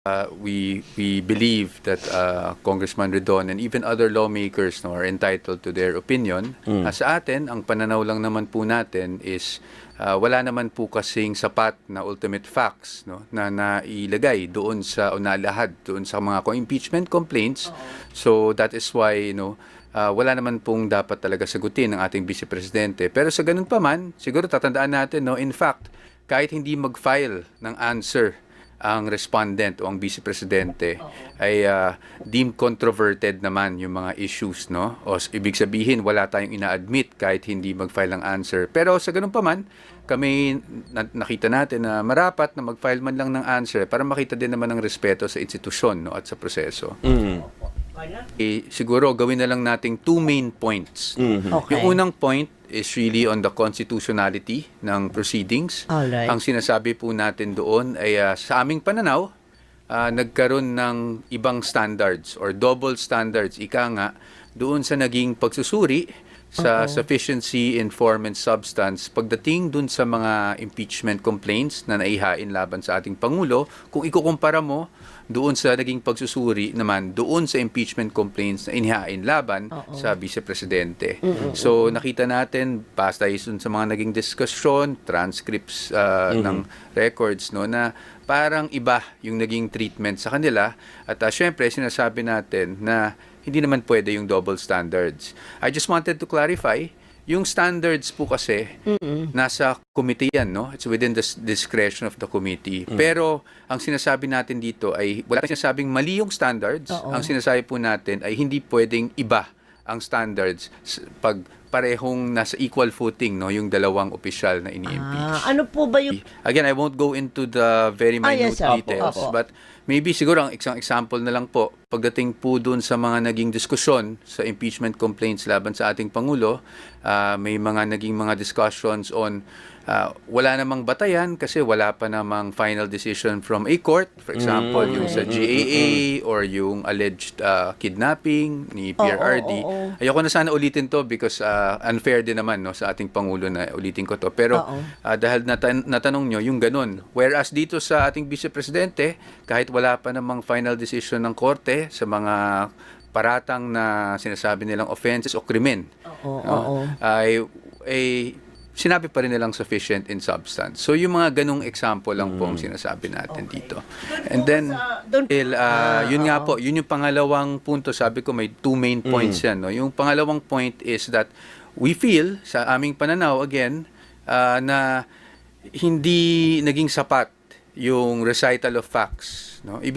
We believe that Congressman Redon and even other lawmakers are entitled to their opinion. Sa atin, ang pananaw lang naman po natin is wala naman po kasing sapat na ultimate facts na nailagay doon sa o nalahad doon sa mga impeachment complaints. So that is why wala naman pong dapat talaga sagutin ng ating Vice Presidente. Pero sa ganun pa man, siguro tatandaan natin, in fact, kahit hindi mag-file ng answer ang respondent o ang Vice Presidente ay deemed controverted naman yung mga issues, O ibig sabihin, wala tayong ina-admit kahit hindi mag-file ng answer. Pero sa ganun pa man, kami nakita natin na marapat na mag-file man lang ng answer para makita din naman ng respeto sa institusyon at sa proseso. Siguro gawin na lang nating two main points. Okay. Yung unang point is really on the constitutionality ng proceedings. Alright. Ang sinasabi po natin doon ay sa aming pananaw, nagkaroon ng ibang standards or double standards, ika nga, doon sa naging pagsusuri sa sufficiency in form and substance pagdating dun sa mga impeachment complaints na naihain laban sa ating Pangulo. Kung ikukumpara mo doon sa naging pagsusuri naman doon sa impeachment complaints na inihain laban sa Vice Presidente. So nakita natin, basta dun sa mga naging diskusyon, transcripts ng records, na parang iba yung naging treatment sa kanila. At syempre, sinasabi natin na hindi naman pwede yung double standards. I just wanted to clarify, yung standards po kasi nasa committee yan, It's within the discretion of the committee. Pero ang sinasabi natin dito ay wala tayong sinasabing mali yung standards. Ang sinasabi po natin ay hindi pwedeng iba ang standards pag parehong nasa equal footing, yung dalawang opisyal na ini-impeach. Ano po ba yung... Again, I won't go into the very minute yes, details, opo. but maybe siguro ang isang example na lang po, pagdating po dun sa mga naging diskusyon sa impeachment complaints laban sa ating Pangulo, may mga naging mga discussions on wala namang batayan kasi wala pa namang final decision from a court. For example, yung sa GAA or yung alleged kidnapping ni PRRD. Ayoko na sana ulitin to because unfair din naman sa ating Pangulo na ulitin ko to. Pero dahil natanong nyo yung ganun. Whereas dito sa ating Vice Presidente, kahit wala pa namang final decision ng korte sa mga paratang na sinasabi nilang offenses o krimen, ay sinabi pa rin nilang sufficient in substance. So yung mga ganung example lang po ang sinasabi natin dito. And then, yun nga po, yun yung pangalawang punto. Sabi ko may two main points yan. Yung pangalawang point is that we feel, sa aming pananaw again, na hindi naging sapat yung recital of facts. Ibig